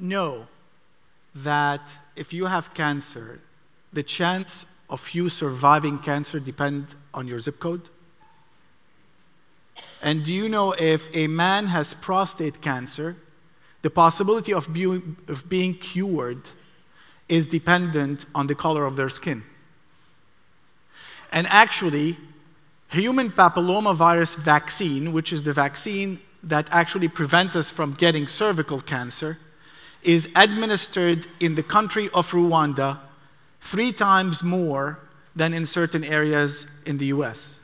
know that if you have cancer, the chance of you surviving cancer depends on your zip code? And do you know if a man has prostate cancer, the possibility of being cured is dependent on the color of their skin? And actually, human papillomavirus vaccine, which is the vaccine that actually prevents us from getting cervical cancer, is administered in the country of Rwanda 3 times more than in certain areas in the US.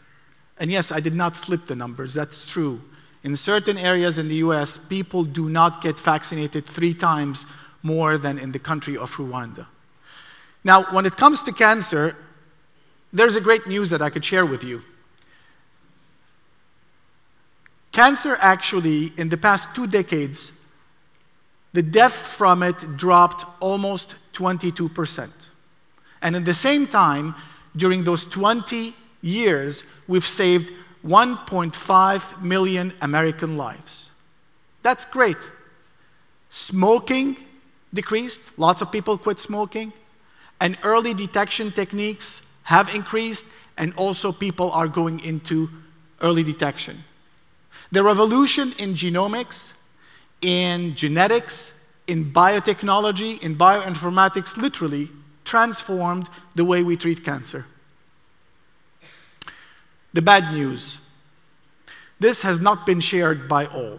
And yes, I did not flip the numbers, that's true. In certain areas in the US, people do not get vaccinated 3 times more than in the country of Rwanda. Now, when it comes to cancer, there's a great news that I could share with you. Cancer actually, in the past 2 decades, the death from it dropped almost 22%. And at the same time, during those 20 years, we've saved 1.5 million American lives. That's great. Smoking decreased, lots of people quit smoking, and early detection techniques have increased, and also people are going into early detection. The revolution in genomics, in genetics, in biotechnology, in bioinformatics literally transformed the way we treat cancer. The bad news. This has not been shared by all.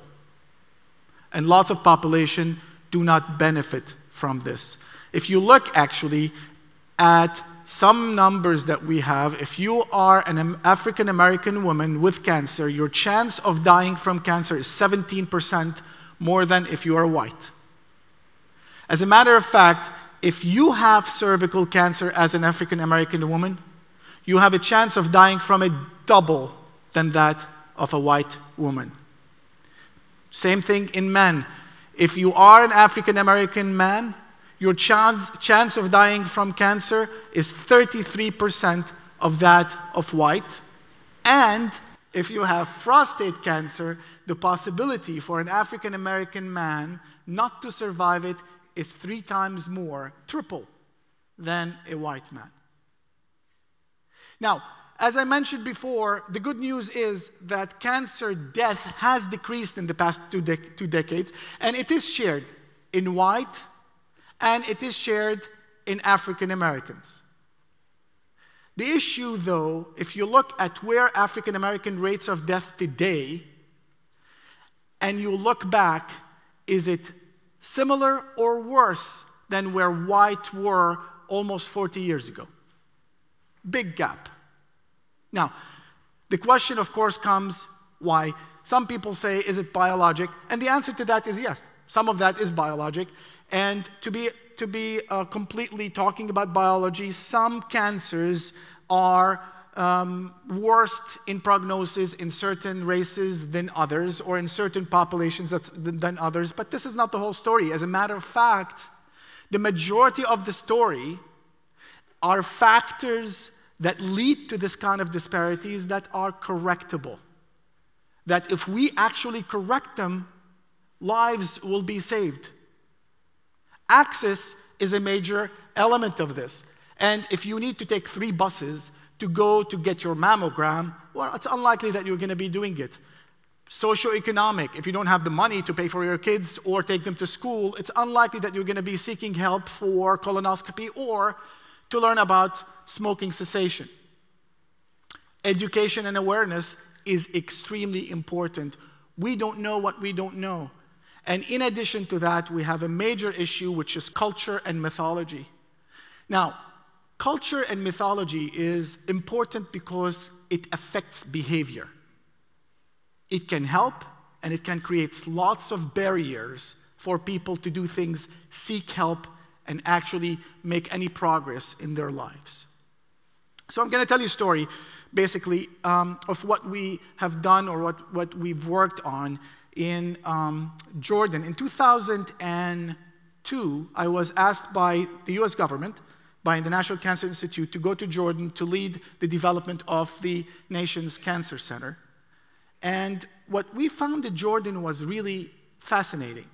And lots of population do not benefit from this. If you look actually at some numbers that we have, if you are an African American woman with cancer, your chance of dying from cancer is 17% more than if you are white. As a matter of fact, if you have cervical cancer as an African American woman, you have a chance of dying from it double than that of a white woman. Same thing in men. If you are an African American man, your chance of dying from cancer is 33% of that of white. And if you have prostate cancer, the possibility for an African American man not to survive it is 3 times more, triple, than a white man. Now, as I mentioned before, the good news is that cancer death has decreased in the past 2 decades, and it is shared in white, and it is shared in African Americans. The issue, though, if you look at where African American rates of death today, and you look back, is it similar or worse than where white were almost 40 years ago? Big gap. Now, the question, of course, comes, why? Some people say, is it biologic? And the answer to that is yes. Some of that is biologic. And to be completely talking about biology, some cancers are worse in prognosis in certain races than others, or in certain populations than others. But this is not the whole story. As a matter of fact, the majority of the story are factors that lead to this kind of disparities that are correctable. That if we actually correct them, lives will be saved. Access is a major element of this. And if you need to take 3 buses to go to get your mammogram, well, it's unlikely that you're going to be doing it. Socioeconomic, if you don't have the money to pay for your kids or take them to school, it's unlikely that you're going to be seeking help for colonoscopy or to learn about smoking cessation. Education and awareness is extremely important. We don't know what we don't know. And in addition to that, we have a major issue, which is culture and mythology. Now, culture and mythology is important because it affects behavior. It can help, and it can create lots of barriers for people to do things, seek help, and actually make any progress in their lives. So I'm going to tell you a story, basically, of what we have done or what we've worked on in Jordan. In 2002, I was asked by the US government, by the National Cancer Institute, to go to Jordan to lead the development of the nation's cancer center. And what we found in Jordan was really fascinating.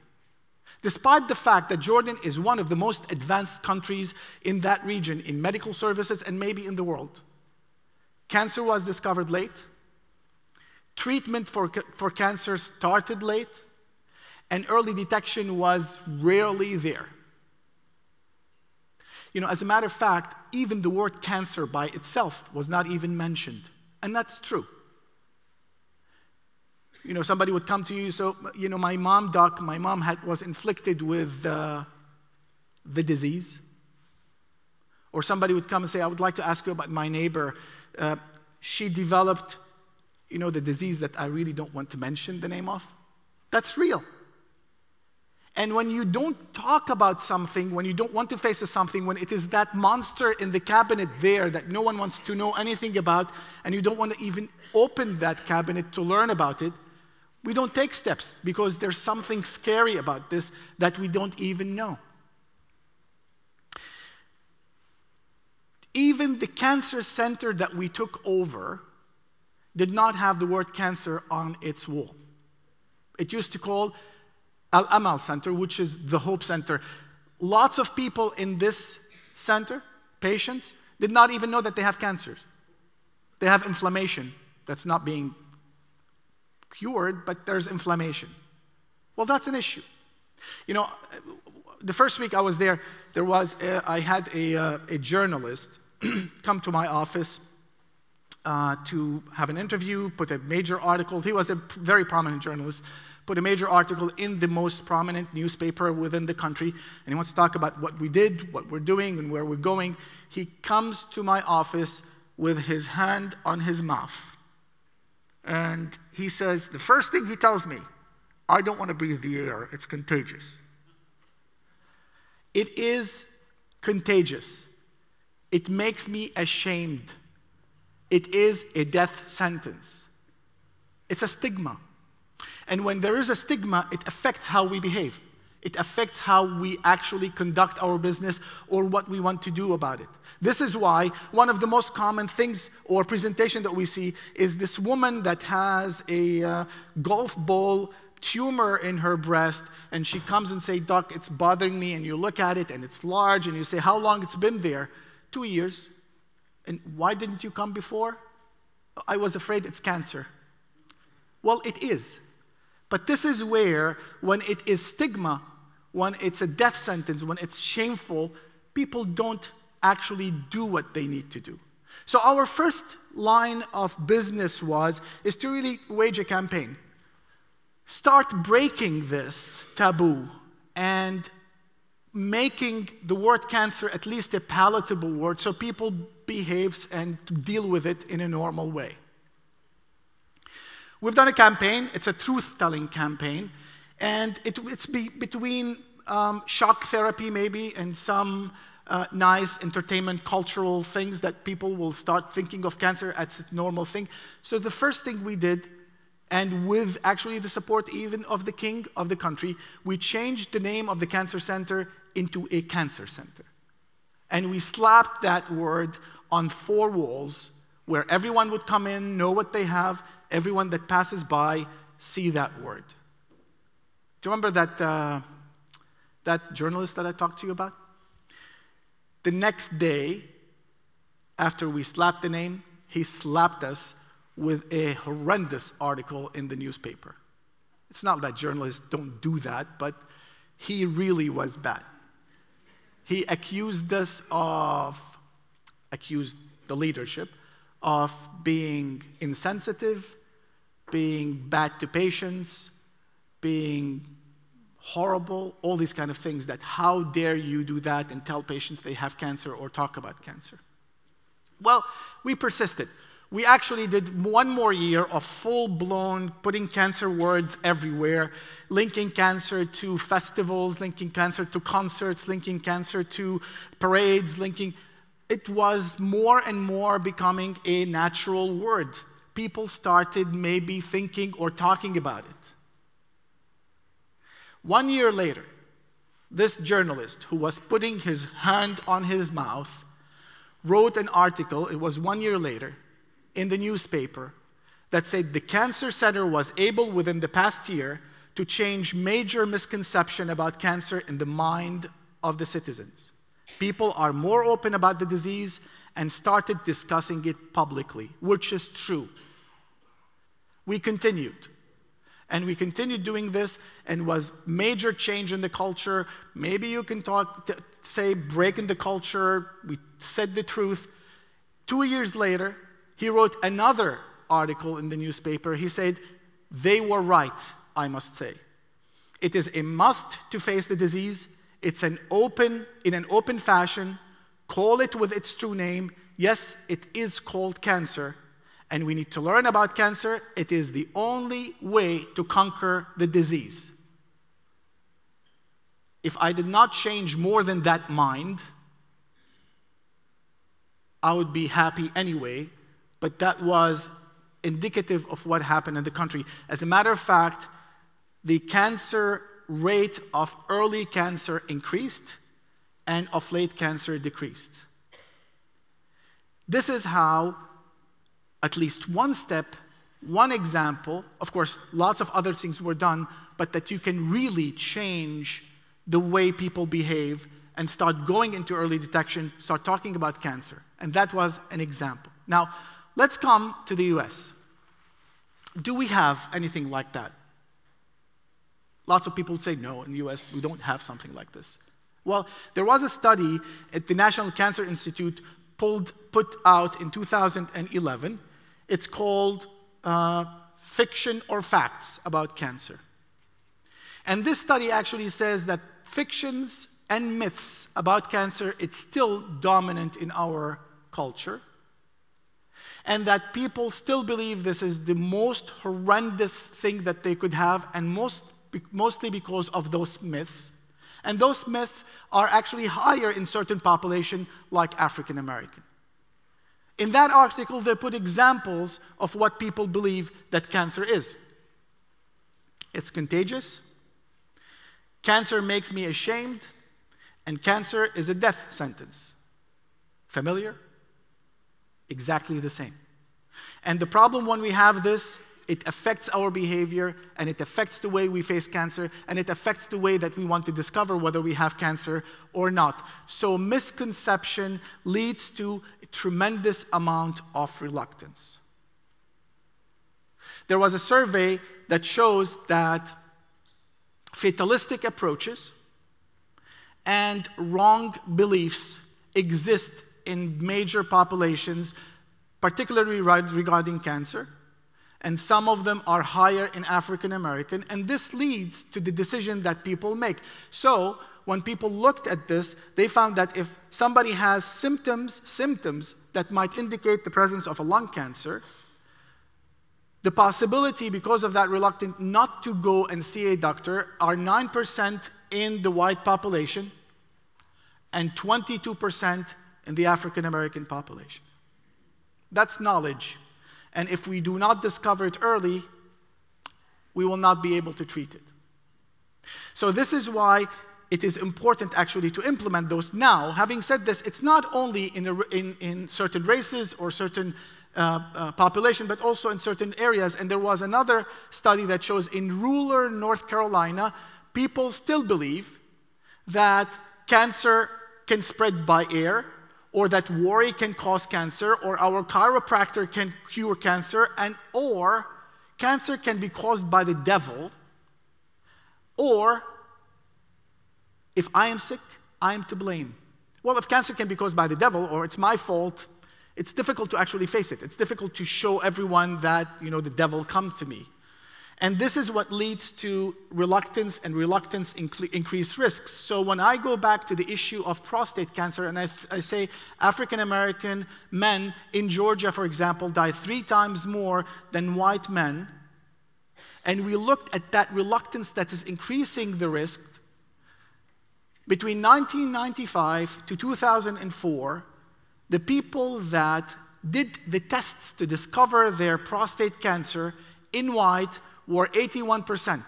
Despite the fact that Jordan is one of the most advanced countries in that region in medical services and maybe in the world. Cancer was discovered late. Treatment for cancer started late. And early detection was rarely there. You know, as a matter of fact, even the word cancer by itself was not even mentioned. And that's true. You know, somebody would come to you, so, you know, my mom was inflicted with the disease. Or somebody would come and say, I would like to ask you about my neighbor. She developed, you know, the disease that I really don't want to mention the name of. That's real. And when you don't talk about something, when you don't want to face something, when it is that monster in the cabinet there that no one wants to know anything about, and you don't want to even open that cabinet to learn about it, we don't take steps because there's something scary about this that we don't even know. Even the cancer center that we took over did not have the word cancer on its wall. It used to call Al-Amal Center, which is the Hope Center. Lots of people in this center, patients, did not even know that they have cancers. They have inflammation that's not being cured, but there's inflammation. Well, that's an issue. You know, the first week I was there, I had a journalist come to my office to have an interview, put a major article. He was a very prominent journalist. Put a major article in the most prominent newspaper within the country, and he wants to talk about what we did, what we're doing, and where we're going. He comes to my office with his hand on his mouth. And he says, the first thing he tells me, I don't want to breathe the air, it's contagious. It is contagious. It makes me ashamed. It is a death sentence. It's a stigma. And when there is a stigma, it affects how we behave. It affects how we actually conduct our business or what we want to do about it. This is why one of the most common things or presentation that we see is this woman that has a golf ball tumor in her breast, and she comes and says, Doc, it's bothering me, and you look at it, and it's large, and you say, how long it's been there? 2 years. And why didn't you come before? I was afraid it's cancer. Well, it is. But this is where, when it is stigma, when it's a death sentence, when it's shameful, people don't actually do what they need to do. So our first line of business is to really wage a campaign. Start breaking this taboo and making the word cancer at least a palatable word so people behave and deal with it in a normal way. We've done a campaign. It's a truth-telling campaign. And it's between shock therapy maybe and some nice entertainment cultural things that people will start thinking of cancer as a normal thing. So the first thing we did, and with actually the support even of the king of the country, we changed the name of the cancer center into a cancer center. And we slapped that word on 4 walls where everyone would come in, know what they have, everyone that passes by see that word. Do you remember that journalist that I talked to you about? The next day, after we slapped the name, he slapped us with a horrendous article in the newspaper. It's not that journalists don't do that, but he really was bad. He accused the leadership of being insensitive, being bad to patients, being horrible, all these kind of things that how dare you do that and tell patients they have cancer or talk about cancer. Well, we persisted. We actually did 1 more year of full-blown putting cancer words everywhere, linking cancer to festivals, linking cancer to concerts, linking cancer to parades, it was more and more becoming a natural word. People started maybe thinking or talking about it. 1 year later, this journalist who was putting his hand on his mouth wrote an article, it was 1 year later, in the newspaper that said the Cancer Center was able within the past year to change major misconception about cancer in the mind of the citizens. People are more open about the disease and started discussing it publicly, which is true. We continued. And we continued doing this, and was major change in the culture. Maybe you can say break in the culture. We said the truth. 2 years later, he wrote another article in the newspaper. He said, they were right, I must say. It is a must to face the disease. It's in an open fashion. Call it with its true name. Yes, it is called cancer. And we need to learn about cancer. It is the only way to conquer the disease. If I did not change more than that mind, I would be happy anyway, but that was indicative of what happened in the country. As a matter of fact, the cancer rate of early cancer increased and of late cancer decreased. This is how at least one step, one example, of course, lots of other things were done, but that you can really change the way people behave and start going into early detection, start talking about cancer. And that was an example. Now, let's come to the US. Do we have anything like that? Lots of people say, no, in the US, we don't have something like this. Well, there was a study at the National Cancer Institute put out in 2011. It's called Fiction or Facts About Cancer. And this study actually says that fictions and myths about cancer, it's still dominant in our culture. And that people still believe this is the most horrendous thing that they could have, and mostly because of those myths. And those myths are actually higher in certain populations, like African American. In that article, they put examples of what people believe that cancer is. It's contagious, cancer makes me ashamed, and cancer is a death sentence. Familiar? Exactly the same. And the problem when we have this, it affects our behavior, and it affects the way we face cancer, and it affects the way that we want to discover whether we have cancer or not. So misconception leads to a tremendous amount of reluctance. There was a survey that shows that fatalistic approaches and wrong beliefs exist in major populations, particularly regarding cancer. And some of them are higher in African American, and this leads to the decision that people make. So when people looked at this, they found that if somebody has symptoms that might indicate the presence of a lung cancer, the possibility, because of that reluctance not to go and see a doctor, are 9% in the white population and 22% in the African American population. That's knowledge. And if we do not discover it early, we will not be able to treat it. So this is why it is important actually to implement those now. Having said this, it's not only in certain races or certain population, but also in certain areas. And there was another study that shows in rural North Carolina, people still believe that cancer can spread by air, or that worry can cause cancer, or our chiropractor can cure cancer, or cancer can be caused by the devil, or if I am sick, I am to blame. Well, if cancer can be caused by the devil, or it's my fault, it's difficult to actually face it. It's difficult to show everyone that, the devil come to me. And this is what leads to reluctance, and reluctance increase risks. So when I go back to the issue of prostate cancer, and I say African American men in Georgia, for example, die 3 times more than white men, and we looked at that reluctance that is increasing the risk, between 1995 to 2004, the people that did the tests to discover their prostate cancer in white were 81%.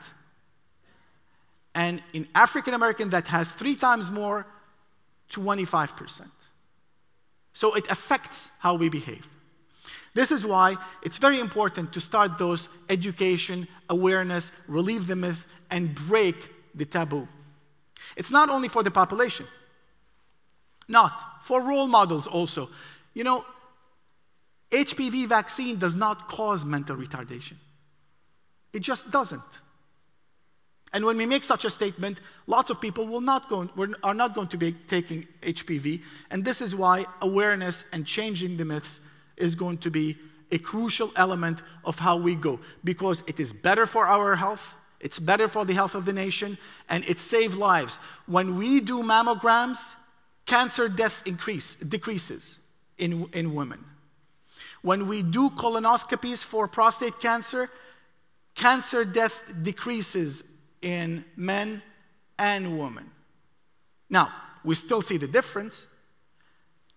And in African American, that has 3 times more, 25%. So it affects how we behave. This is why it's very important to start those education, awareness, relieve the myth, and break the taboo. It's not only for the population, not for role models also. You know, HPV vaccine does not cause mental retardation. It just doesn't. And when we make such a statement, lots of people are not going to be taking HPV, and this is why awareness and changing the myths is going to be a crucial element of how we go, because it is better for our health, it's better for the health of the nation, and it saves lives. When we do mammograms, cancer death decreases in women. When we do colonoscopies for prostate cancer, cancer death decreases in men and women. Now, we still see the difference,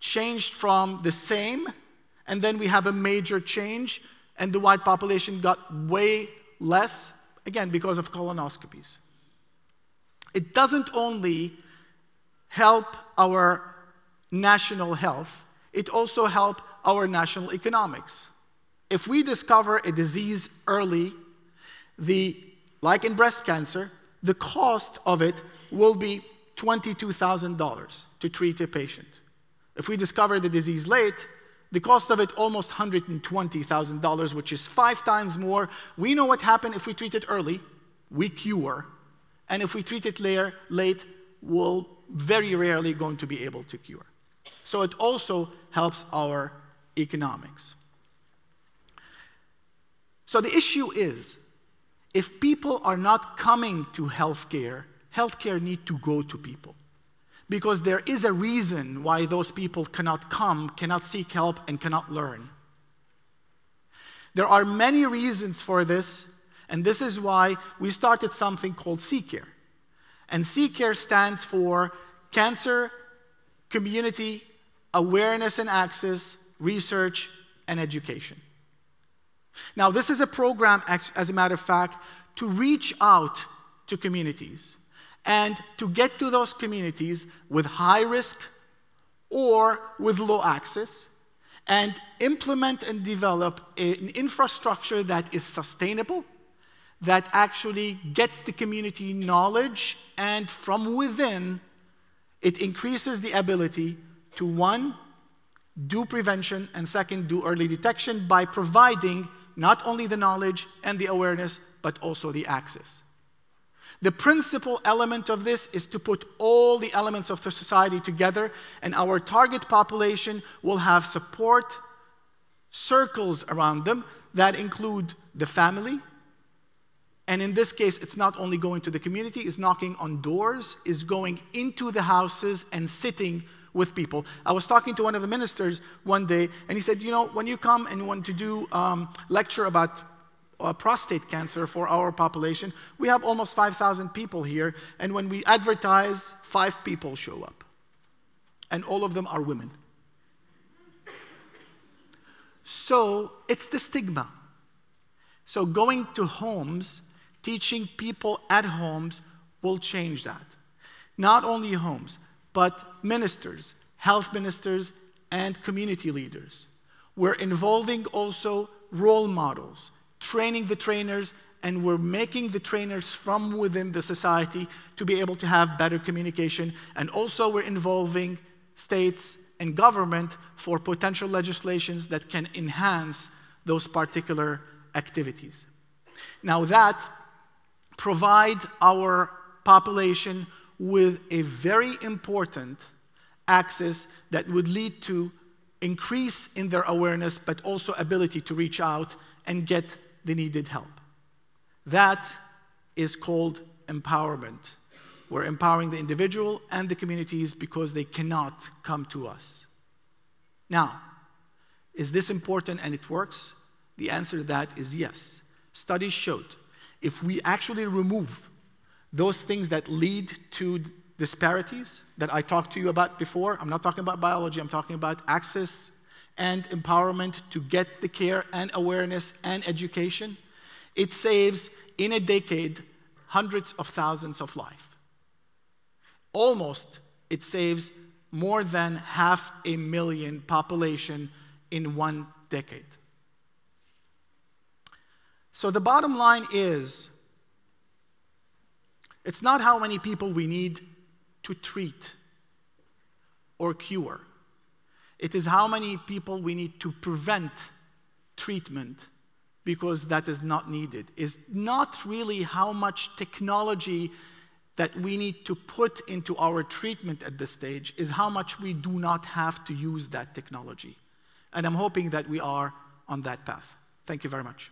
changed from the same, and then we have a major change, and the white population got way less, again, because of colonoscopies. It doesn't only help our national health, it also helps our national economics. If we discover a disease early, like in breast cancer, the cost of it will be $22,000 to treat a patient. If we discover the disease late, the cost of it almost $120,000, which is 5 times more. We know what happens if we treat it early, we cure. And if we treat it late, we'll very rarely going to be able to cure. So it also helps our economics. So the issue is, if people are not coming to healthcare, healthcare needs to go to people. Because there is a reason why those people cannot come, cannot seek help, and cannot learn. There are many reasons for this, and this is why we started something called C-Care. And C-Care stands for Cancer Community Awareness and Access, Research, and Education. Now, this is a program, as a matter of fact, to reach out to communities and to get to those communities with high risk or with low access, and implement and develop an infrastructure that is sustainable, that actually gets the community knowledge, and from within, it increases the ability to, 1, do prevention, and 2, do early detection by providing not only the knowledge and the awareness, but also the access. The principal element of this is to put all the elements of the society together, and our target population will have support circles around them that include the family. And in this case, it's not only going to the community, it's knocking on doors, it's going into the houses and sitting with people. I was talking to one of the ministers one day, and he said, you know, when you come and you want to do lecture about prostate cancer for our population, we have almost 5,000 people here, and when we advertise, 5 people show up. And all of them are women. So it's the stigma. So going to homes, teaching people at homes will change that. Not only homes, but ministers, health ministers, and community leaders. We're involving also role models, training the trainers, and we're making the trainers from within the society to be able to have better communication. And also we're involving states and government for potential legislations that can enhance those particular activities. Now that provides our population with a very important access that would lead to increase in their awareness, but also ability to reach out and get the needed help. That is called empowerment. We're empowering the individual and the communities because they cannot come to us. Now, is this important and it works? The answer to that is yes. Studies showed if we actually remove those things that lead to disparities that I talked to you about before, I'm not talking about biology, I'm talking about access and empowerment to get the care and awareness and education, it saves, in a decade, hundreds of thousands of lives. Almost, it saves more than 500,000 population in 1 decade. So the bottom line is, it's not how many people we need to treat or cure. It is how many people we need to prevent treatment because that is not needed. It's not really how much technology that we need to put into our treatment at this stage, is how much we do not have to use that technology. And I'm hoping that we are on that path. Thank you very much.